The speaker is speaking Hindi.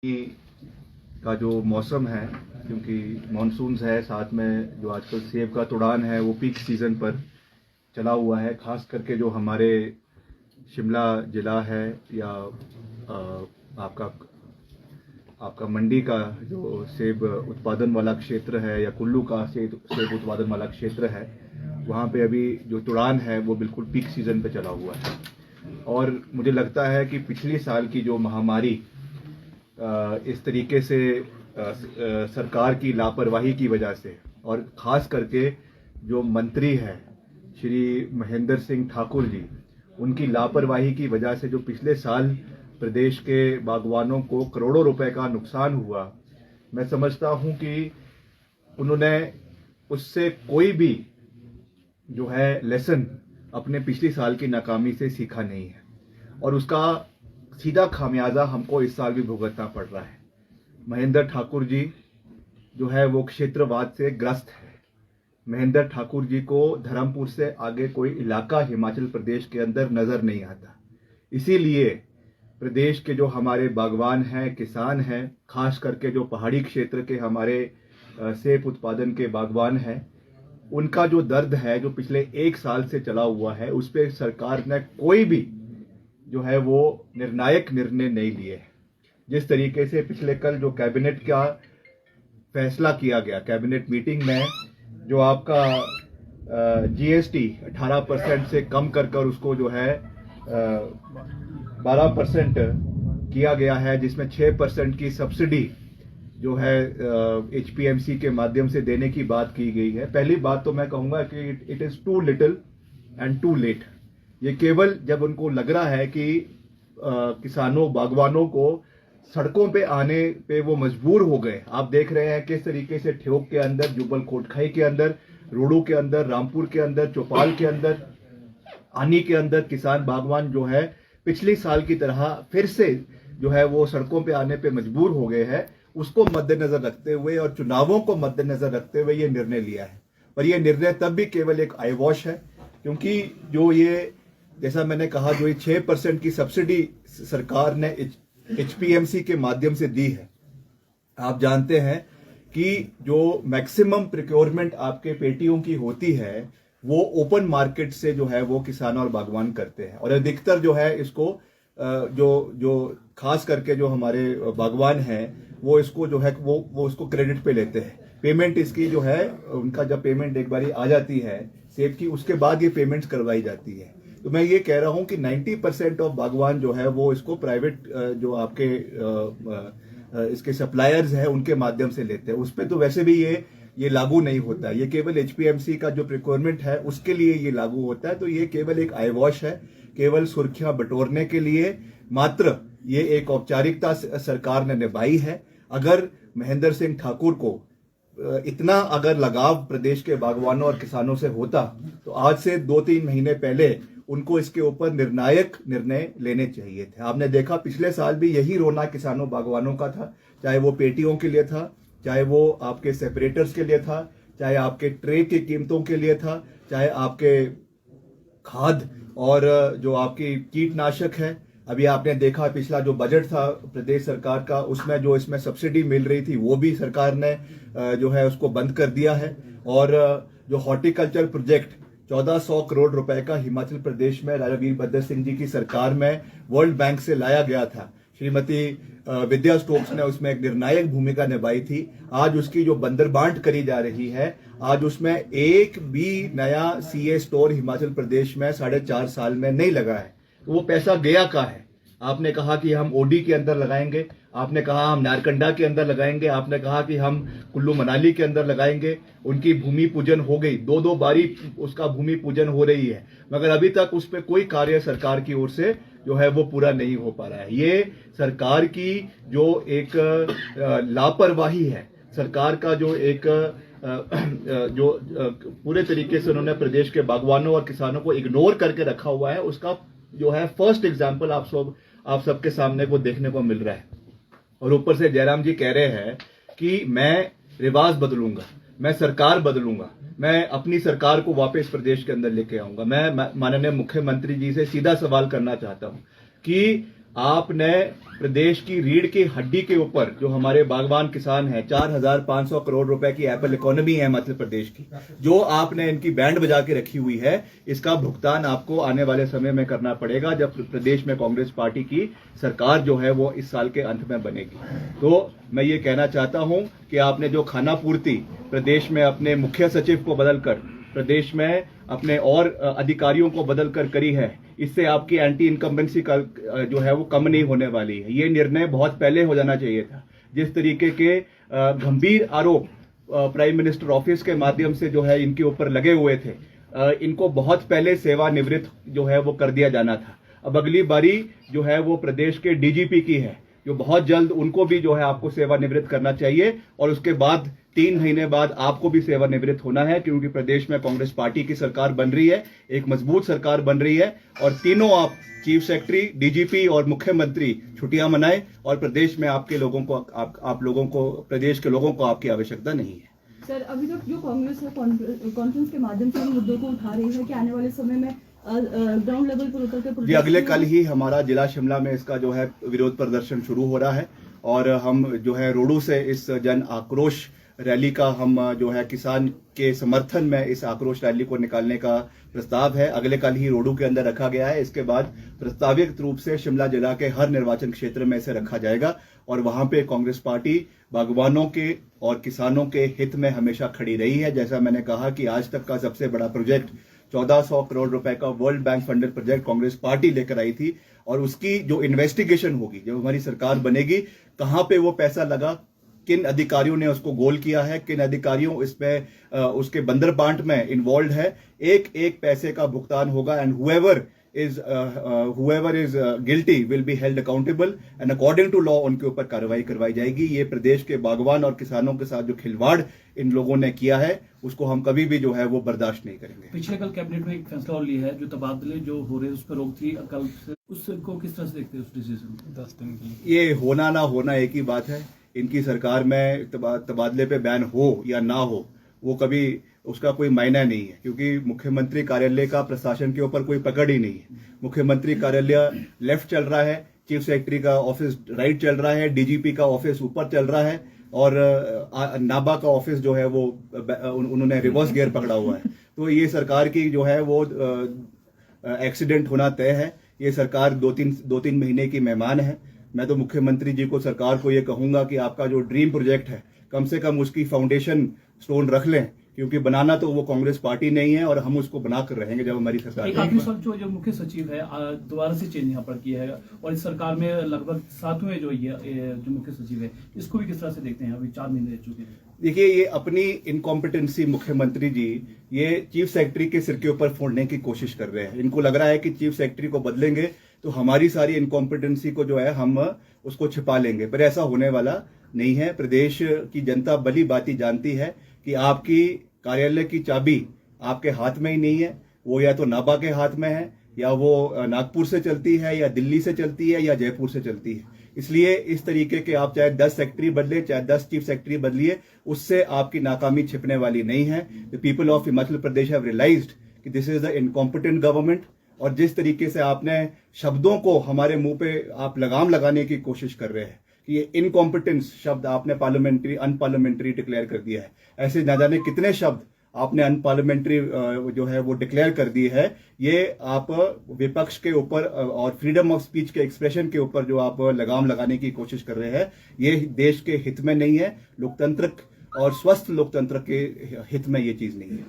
का जो मौसम है, क्योंकि मानसून्स है, साथ में जो आजकल सेब का तुड़ान है वो पीक सीज़न पर चला हुआ है। खास करके जो हमारे शिमला ज़िला है या आपका आपका मंडी का जो सेब उत्पादन वाला क्षेत्र है या कुल्लू का सेब उत्पादन वाला क्षेत्र है, वहाँ पे अभी जो तुड़ान है वो बिल्कुल पीक सीज़न पे चला हुआ है। और मुझे लगता है कि पिछली साल की जो महामारी इस तरीके से सरकार की लापरवाही की वजह से, और ख़ास करके जो मंत्री हैं श्री महेंद्र सिंह ठाकुर जी, उनकी लापरवाही की वजह से जो पिछले साल प्रदेश के बागवानों को करोड़ों रुपए का नुकसान हुआ, मैं समझता हूं कि उन्होंने उससे कोई भी जो है लेसन अपने पिछली साल की नाकामी से सीखा नहीं है, और उसका सीधा खामियाजा हमको इस साल भी भुगतना पड़ रहा है। महेंद्र ठाकुर जी जो है वो क्षेत्रवाद से ग्रस्त है। महेंद्र ठाकुर जी को धर्मपुर से आगे कोई इलाका हिमाचल प्रदेश के अंदर नजर नहीं आता। इसीलिए प्रदेश के जो हमारे बागवान हैं, किसान हैं, खास करके जो पहाड़ी क्षेत्र के हमारे सेब उत्पादन के बागवान हैं, उनका जो दर्द है जो पिछले 1 साल से चला हुआ है, उस पर सरकार ने कोई भी जो है वो निर्णायक निर्णय नहीं लिए हैं। जिस तरीके से पिछले कल जो कैबिनेट का फैसला किया गया, कैबिनेट मीटिंग में जो आपका जीएसटी 18% से कम कर उसको जो है 12% किया गया है, जिसमें 6% की सब्सिडी जो है एचपीएमसी के माध्यम से देने की बात की गई है। पहली बात तो मैं कहूँगा कि it is too little and too late. ये केवल जब उनको लग रहा है कि किसानों बागवानों को सड़कों पे आने पे वो मजबूर हो गए। आप देख रहे हैं किस तरीके से ठियोग के अंदर, जुब्बल कोटखाई के अंदर, रोडू के अंदर, रामपुर के अंदर, चौपाल के अंदर, आनी के अंदर किसान बागवान जो है पिछली साल की तरह फिर से जो है वो सड़कों पे आने पे मजबूर हो गए हैं। उसको मद्देनजर रखते हुए और चुनावों को मद्देनजर रखते हुए ये निर्णय लिया है। पर यह निर्णय तब भी केवल एक आई वॉश है, क्योंकि जो ये, जैसा मैंने कहा, जो ये 6% की सब्सिडी सरकार ने एचपीएमसी के माध्यम से दी है। आप जानते हैं कि जो मैक्सिमम प्रिक्योरमेंट आपके पेटियों की होती है वो ओपन मार्केट से जो है वो किसान और बागवान करते हैं, और अधिकतर जो है इसको जो खास करके जो हमारे बागवान हैं वो इसको जो है वो उसको क्रेडिट पे लेते हैं। पेमेंट इसकी जो है उनका जब पेमेंट एक बारी आ जाती है सेब की, उसके बाद ये पेमेंट्स करवाई जाती है। तो मैं ये कह रहा हूं कि 90% ऑफ बागवान जो है वो इसको प्राइवेट जो आपके इसके सप्लायर्स हैं उनके माध्यम से लेते हैं। उस पर तो वैसे भी ये लागू नहीं होता, ये केवल एचपीएमसी का जो प्रिक्योरमेंट है उसके लिए ये लागू होता है। तो ये केवल एक आई वॉश है, केवल सुर्खियां बटोरने के लिए मात्र ये एक औपचारिकता सरकार ने निभाई है। अगर महेंद्र सिंह ठाकुर को इतना अगर लगाव प्रदेश के बागवानों और किसानों से होता तो आज से 2-3 महीने पहले उनको इसके ऊपर निर्णायक निर्णय लेने चाहिए थे। आपने देखा पिछले साल भी यही रोना किसानों बागवानों का था, चाहे वो पेटियों के लिए था, चाहे वो आपके सेपरेटर्स के लिए था, चाहे आपके ट्रे की कीमतों के लिए था, चाहे आपके खाद और जो आपकी कीटनाशक है। अभी आपने देखा पिछला जो बजट था प्रदेश सरकार का, उसमें जो इसमें सब्सिडी मिल रही थी वो भी सरकार ने जो है उसको बंद कर दिया है। और जो हॉर्टिकल्चर प्रोजेक्ट 1400 करोड़ रुपए का हिमाचल प्रदेश में राजा वीरभद्र सिंह जी की सरकार में वर्ल्ड बैंक से लाया गया था, श्रीमती विद्या स्टोक्स ने उसमें एक निर्णायक भूमिका निभाई थी। आज उसकी जो बंदरबांट करी जा रही है, आज उसमें एक भी नया सीए स्टोर हिमाचल प्रदेश में 4.5 साल में नहीं लगा है। तो वो पैसा गया कहाँ है? आपने कहा कि हम ओडी के अंदर लगाएंगे, आपने कहा हम नारकंडा के अंदर लगाएंगे, आपने कहा कि हम कुल्लू मनाली के अंदर लगाएंगे। उनकी भूमि पूजन हो गई, 2-2 बारी उसका भूमि पूजन हो रही है, मगर अभी तक उस पर कोई कार्य सरकार की ओर से जो है वो पूरा नहीं हो पा रहा है। ये सरकार की जो एक लापरवाही है, सरकार का जो एक जो पूरे तरीके से उन्होंने प्रदेश के बागवानों और किसानों को इग्नोर करके रखा हुआ है, उसका जो है फर्स्ट एग्जाम्पल आप सबके सामने को देखने को मिल रहा है। और ऊपर से जयराम जी कह रहे हैं कि मैं रिवाज बदलूंगा, मैं सरकार बदलूंगा, मैं अपनी सरकार को वापस प्रदेश के अंदर लेके आऊंगा। मैं माननीय मुख्यमंत्री जी से सीधा सवाल करना चाहता हूं कि आपने प्रदेश की रीढ़ की हड्डी के ऊपर जो हमारे बागवान किसान हैं, 4,500 करोड़ रुपए की एप्पल इकोनॉमी है मध्य प्रदेश की, जो आपने इनकी बैंड बजा के रखी हुई है, इसका भुगतान आपको आने वाले समय में करना पड़ेगा जब प्रदेश में कांग्रेस पार्टी की सरकार जो है वो इस साल के अंत में बनेगी। तो मैं ये कहना चाहता हूं कि आपने जो खाना पूर्ति प्रदेश में अपने मुख्य सचिव को बदलकर प्रदेश में अपने और अधिकारियों को बदलकर करी है, इससे आपकी एंटी इनकम्बेंसी का जो है वो कम नहीं होने वाली है। ये निर्णय बहुत पहले हो जाना चाहिए था। जिस तरीके के गंभीर आरोप प्राइम मिनिस्टर ऑफिस के माध्यम से जो है इनके ऊपर लगे हुए थे, इनको बहुत पहले सेवानिवृत्त जो है वो कर दिया जाना था। अब अगली बारी जो है वो प्रदेश के डीजीपी की है, जो बहुत जल्द उनको भी जो है आपको सेवानिवृत्त करना चाहिए और उसके बाद 3 महीने बाद आपको भी सेवानिवृत्त होना है, क्योंकि प्रदेश में कांग्रेस पार्टी की सरकार बन रही है, एक मजबूत सरकार बन रही है और तीनों आप चीफ सेक्रेटरी, डीजीपी और मुख्यमंत्री छुट्टियां मनाएं और प्रदेश में आपके लोगों को आप लोगों को प्रदेश के लोगों को आपकी आवश्यकता नहीं है। सर, अभी तक जो कांग्रेस है कॉन्फ्रेंस के माध्यम से मुद्दों को उठा रही है कि आने वाले समय में ग्राउंड लेवल पर उतर कर जी, अगले कल ही हमारा जिला शिमला में इसका जो है विरोध प्रदर्शन शुरू हो रहा है और हम जो है रोडू से इस जन आक्रोश रैली का हम जो है किसान के समर्थन में इस आक्रोश रैली को निकालने का प्रस्ताव है, अगले कल ही रोडू के अंदर रखा गया है। इसके बाद प्रस्तावित रूप से शिमला जिला के हर निर्वाचन क्षेत्र में इसे रखा जाएगा और वहां पे कांग्रेस पार्टी बागवानों के और किसानों के हित में हमेशा खड़ी रही है। जैसा मैंने कहा कि आज तक का सबसे बड़ा प्रोजेक्ट 1400 करोड़ रुपए का world bank funded project Congress party लेकर आई थी और उसकी जो इन्वेस्टिगेशन होगी, जब हमारी सरकार बनेगी, कहां पे वो पैसा लगा, किन अधिकारियों ने उसको गोल किया है, किन अधिकारियों इसमें उसके बंदर बांट में इन्वॉल्व है, एक एक पैसे का भुगतान होगा and whoever is guilty will be held accountable and according to law उनके ऊपर कार्रवाई करवाई जाएगी। ये प्रदेश के बागवान और किसानों के साथ जो खिलवाड़ इन लोगों ने किया है उसको हम कभी भी जो है वो बर्दाश्त नहीं करेंगे। पिछले कल कैबिनेट में एक फैसला और लिया है, जो तबादले जो हो रहे हैं उस पर रोक थी कल से, उसको किस तरह से देखते हैं उस डिसीजन को? 10 दिन की ये होना ना होना एक ही बात है। इनकी सरकार में तबादले पे बैन हो या ना हो वो कभी उसका कोई मायना नहीं है, क्योंकि मुख्यमंत्री कार्यालय का प्रशासन के ऊपर कोई पकड़ ही नहीं है। मुख्यमंत्री कार्यालय लेफ्ट चल रहा है, चीफ सेक्रेटरी का ऑफिस राइट चल रहा है, डीजीपी का ऑफिस ऊपर चल रहा है और नाबा का ऑफिस जो है वो उन्होंने रिवर्स गियर पकड़ा हुआ है। तो ये सरकार की जो है वो एक्सीडेंट होना तय है। ये सरकार दो तीन महीने की मेहमान है। मैं तो मुख्यमंत्री जी को, सरकार को ये कहूंगा कि आपका जो ड्रीम प्रोजेक्ट है कम से कम उसकी फाउंडेशन स्टोन रख लें, क्योंकि बनाना तो वो कांग्रेस पार्टी नहीं है और हम उसको बनाकर रहेंगे जब हमारी सरकार। एक आखिरी सवाल, जो मुख्य सचिव है दोबारा से चेंज यहाँ पर किया है और इस सरकार में लगभग 7वें जो जो मुख्य सचिव है, इसको भी किस तरह से देखते हैं? अभी 4 महीने रह चुके हैं। देखिए, ये अपनी इनकॉम्पिटेंसी मुख्यमंत्री जी ये चीफ सेक्रेटरी के सिर के ऊपर फोड़ने की कोशिश कर रहे हैं। इनको लग रहा है कि चीफ सेक्रेटरी को बदलेंगे तो हमारी सारी इनकॉम्पिटेंसी को जो है हम उसको छिपा लेंगे, पर ऐसा होने वाला नहीं है। प्रदेश की जनता भली भांति जानती है कि आपकी कार्यालय की चाबी आपके हाथ में ही नहीं है, वो या तो नाबा के हाथ में है, या वो नागपुर से चलती है, या दिल्ली से चलती है, या जयपुर से चलती है। इसलिए इस तरीके के आप चाहे 10 सेक्रेटरी बदले, चाहे 10 चीफ सेक्रेटरी बदलिए, उससे आपकी नाकामी छिपने वाली नहीं है। The people of Himachal Pradesh have realised कि this is the incompetent government. और जिस तरीके से आपने शब्दों को हमारे मुंह पे आप लगाम लगाने की कोशिश कर रहे हैं कि ये इनकॉम्पिटेंस शब्द आपने अनपार्लियामेंट्री डिक्लेयर कर दिया है, ऐसे ना जाने कितने शब्द आपने अनपार्लियामेंट्री जो है वो डिक्लेयर कर दी है। ये आप विपक्ष के ऊपर और फ्रीडम ऑफ स्पीच के एक्सप्रेशन के ऊपर जो आप लगाम लगाने की कोशिश कर रहे हैं, ये देश के हित में नहीं है। लोकतंत्र और स्वस्थ लोकतंत्र के हित में ये चीज नहीं है।